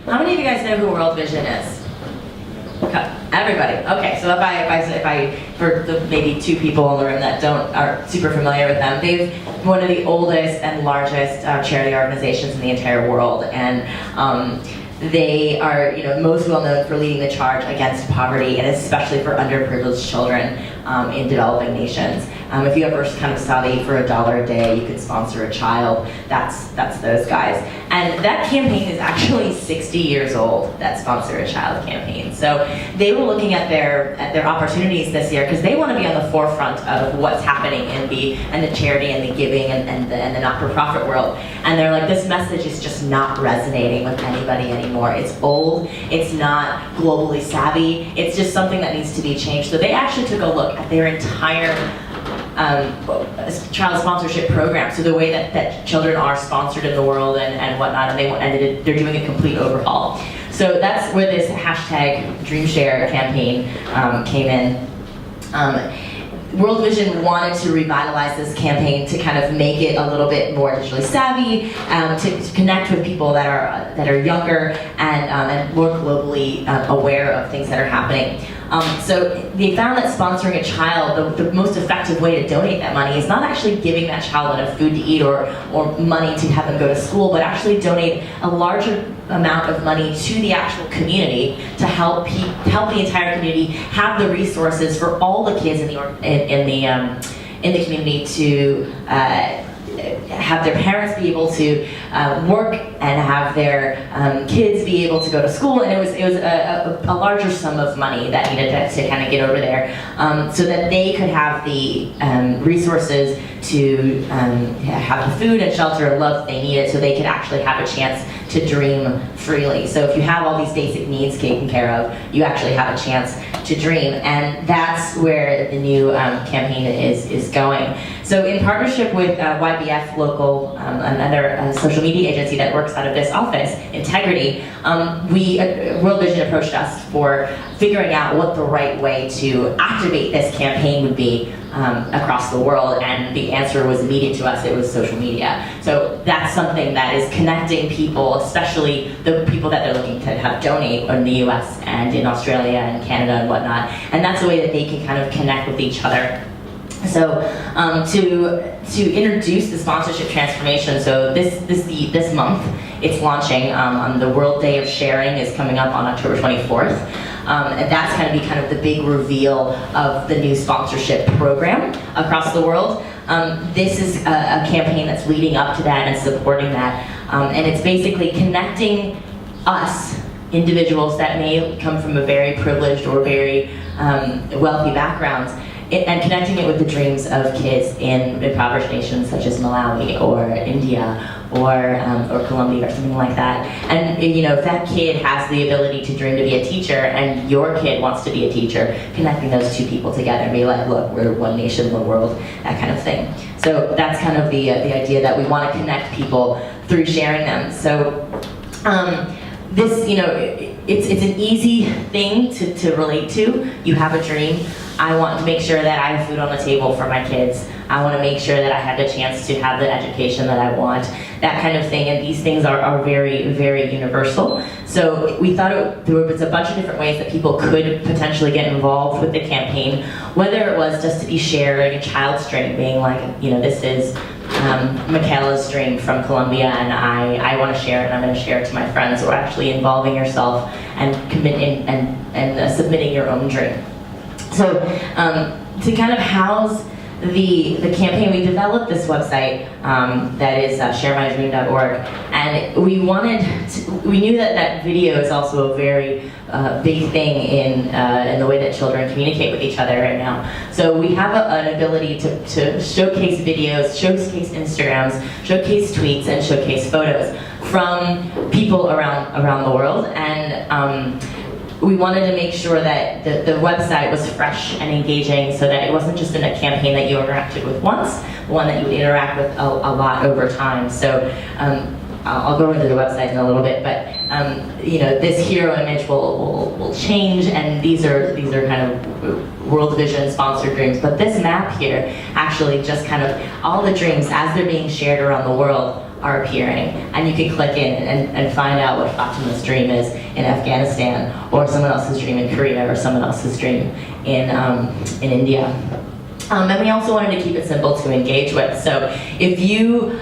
How many of you guys know who World Vision is? Everybody. Okay, so if I for the maybe 2 people in the room that aren't super familiar with them, they've one of the oldest and largest charity organizations in the entire world, and they are, most well known for leading the charge against poverty, and especially for underprivileged children in developing nations. If you ever kind of study for $1 a day, you could sponsor a child. That's those guys. And that campaign is actually 60 years old. That Sponsor a Child campaign. So they were looking at their opportunities this year because they want to be on the forefront of what's happening in the charity and the giving and the not-for-profit world. And they're like, this message is just not resonating with anybody anymore. It's old. It's not globally savvy. It's just something that needs to be changed. So they actually took a look at their entire child sponsorship program, so the way that children are sponsored in the world and whatnot, and they're doing a complete overhaul. So that's where this hashtag DreamShare campaign came in. World Vision wanted to revitalize this campaign to kind of make it a little bit more digitally savvy, to connect with people that are younger and more globally aware of things that are happening. So they found that sponsoring a child, the most effective way to donate that money is not actually giving that child enough food to eat or money to have them go to school, but actually donate a larger amount of money to the actual community to help the entire community have the resources for all the kids in the community to have their parents be able to work and have their kids be able to go to school, and it was a larger sum of money that needed to kind of get over there, so that they could have the resources to have the food and shelter and love they needed, so they could actually have a chance to dream freely. So if you have all these basic needs taken care of, you actually have a chance to dream, and that's where the new campaign is going. So in partnership with YBF Local, another social media agency that works out of this office, Integrity, World Vision approached us for figuring out what the right way to activate this campaign would be across the world, and the answer was immediate to us. It was social media. So that's something that is connecting people, especially the people that they're looking to have donate in the US and in Australia and Canada and whatnot, and that's a way that they can kind of connect with each other. So to introduce the sponsorship transformation, so this month it's launching. The World Day of Sharing is coming up on October 24th. And that's going to be kind of the big reveal of the new sponsorship program across the world. This is a campaign that's leading up to that and supporting that. And it's basically connecting us, individuals that may come from a very privileged or very wealthy backgrounds, and connecting it with the dreams of kids in impoverished nations such as Malawi or India or Colombia or something like that. And if that kid has the ability to dream to be a teacher and your kid wants to be a teacher, connecting those two people together and be like, look, we're one nation, one world, that kind of thing. So that's kind of the idea, that we want to connect people through sharing them. So this, it's an easy thing to relate to. You have a dream. I want to make sure that I have food on the table for my kids. I want to make sure that I have the chance to have the education that I want, that kind of thing. And these things are very, very universal. So we thought there was a bunch of different ways that people could potentially get involved with the campaign, whether it was just to be sharing a child's dream, being like, this is Michaela's dream from Colombia, and I want to share it, and I'm going to share it to my friends, or actually involving yourself and committing and submitting your own dream. So to kind of house the campaign, we developed this website that is sharemydream.org, and we knew that video is also a very big thing in the way that children communicate with each other right now. So we have an ability to showcase videos, showcase Instagrams, showcase tweets, and showcase photos from people around the world, and we wanted to make sure that the website was fresh and engaging, so that it wasn't just in a campaign that you interacted with once, but one that you would interact with a lot over time. So I'll go into the website in a little bit, but this hero image will change, and these are kind of World Vision sponsored dreams. But this map here, actually just kind of all the dreams as they're being shared around the world, are appearing, and you can click in and find out what Fatima's dream is in Afghanistan, or someone else's dream in Korea, or someone else's dream in India. And we also wanted to keep it simple to engage with. So if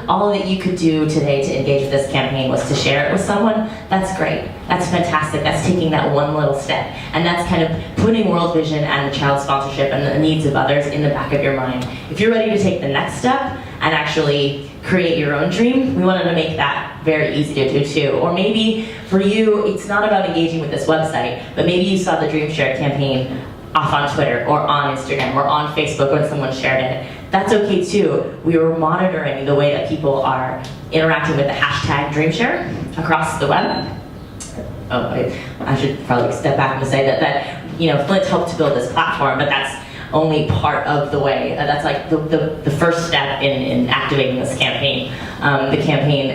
all that you could do today to engage with this campaign was to share it with someone, that's great. That's fantastic. That's taking that one little step. And that's kind of putting World Vision and the child sponsorship and the needs of others in the back of your mind. If you're ready to take the next step and actually create your own dream, we wanted to make that very easy to do too. Or maybe for you, it's not about engaging with this website, but maybe you saw the Dream Share campaign off on Twitter or on Instagram or on Facebook when someone shared it. That's okay too. We were monitoring the way that people are interacting with the hashtag DreamShare across the web. Oh, I should probably step back and say that Flint helped to build this platform, but that's only part of the way. That's like the first step in activating this campaign. The campaign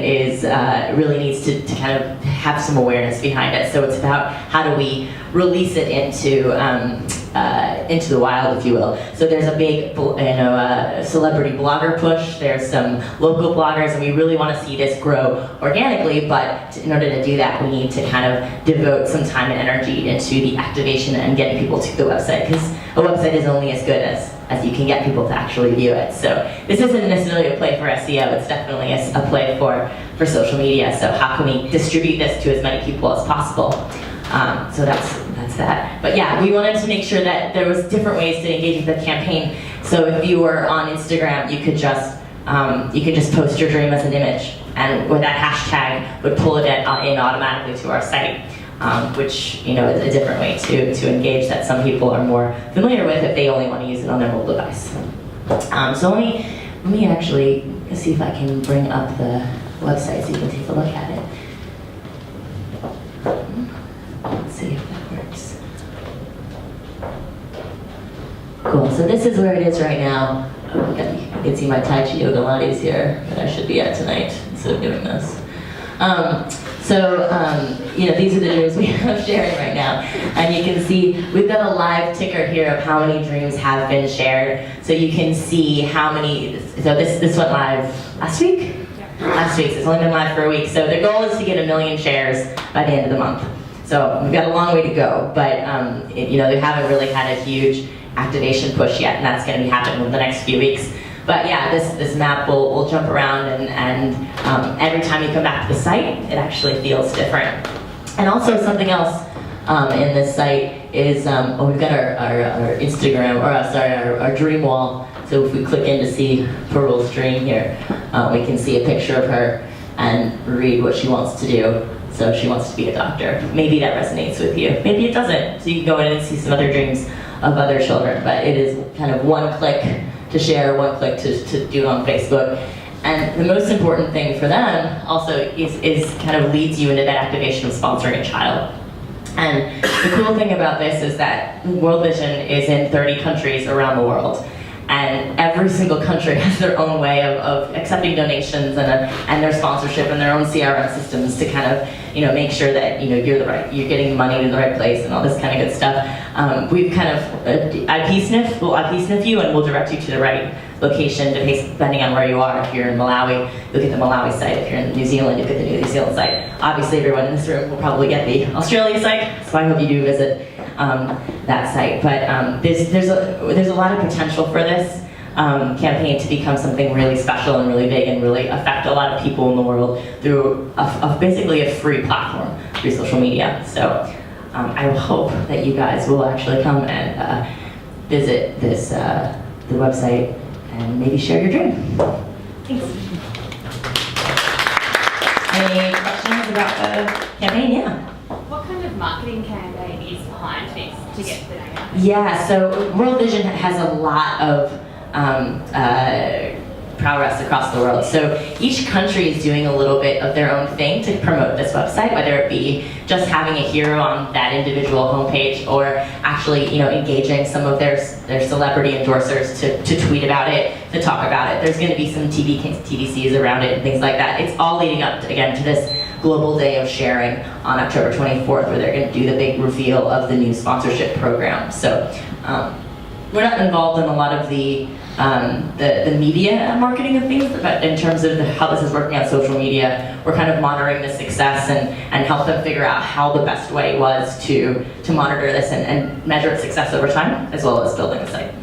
really needs to kind of have some awareness behind it. So it's about how do we release it into the wild, if you will. So there's a big, celebrity blogger push. There's some local bloggers, and we really want to see this grow organically. But in order to do that, we need to kind of devote some time and energy into the activation and getting people to the website, because a website is only as good as you can get people to actually view it. So this isn't necessarily a play for SEO. It's definitely a play for social media. So how can we distribute this to as many people as possible? So that's that. But yeah, we wanted to make sure that there was different ways to engage with the campaign. So if you were on Instagram, you could just post your dream as an image, and with that hashtag would pull it in automatically to our site, which is a different way to engage that some people are more familiar with if they only want to use it on their mobile device. So let me actually see if I can bring up the website so you can take a look at it. Let's see if that works. Cool, so this is where it is right now. You can see my Tai Chi Yoga Lattes here that I should be at tonight instead of doing this. These are the dreams we have sharing right now. And you can see we've got a live ticker here of how many dreams have been shared. So you can see how many, so this went live last week? Yeah. Last week, so it's only been live for a week. So the goal is to get 1 million shares by the end of the month. So we've got a long way to go, but they haven't really had a huge activation push yet, and that's going to be happening over the next few weeks. But yeah, this map will jump around, and every time you come back to the site, it actually feels different. And also something else in this site is, we've got our Instagram, our dream wall. So if we click in to see Pearl's dream here, we can see a picture of her and read what she wants to do. So she wants to be a doctor. Maybe that resonates with you. Maybe it doesn't. So you can go in and see some other dreams of other children. But it is kind of one click to share, one click to do it on Facebook. And the most important thing for them also is kind of leads you into that activation of sponsoring a child. And the cool thing about this is that World Vision is in 30 countries around the world. And every single country has their own way of accepting donations and their sponsorship and their own CRM systems to kind of make sure that you're getting money in the right place and all this kind of good stuff. We've kind of we'll IP sniff you and we'll direct you to the right location depending on where you are. If you're in Malawi, you'll get the Malawi site. If you're in New Zealand, you'll get the New Zealand site. Obviously, everyone in this room will probably get the Australia site, so I hope you do visit that site. But there's a lot of potential for this campaign to become something really special and really big and really affect a lot of people in the world through basically a free platform through social media. So I hope that you guys will actually come and visit the website and maybe share your dream. Thanks. Any questions about the campaign? Yeah. What kind of marketing campaign is behind this to get the name out? Yeah, so World Vision has a lot of prowess across the world. So each country is doing a little bit of their own thing to promote this website, whether it be just having a hero on that individual homepage or actually engaging some of their celebrity endorsers to tweet about it, to talk about it. There's going to be some TVCs around it and things like that. It's all leading up to this Global Day of Sharing on October 24th, where they're going to do the big reveal of the new sponsorship program. So we're not involved in a lot of the the media marketing of things, but in terms of how this is working on social media, we're kind of monitoring the success and help them figure out how the best way was to monitor this and measure its success over time, as well as building the site.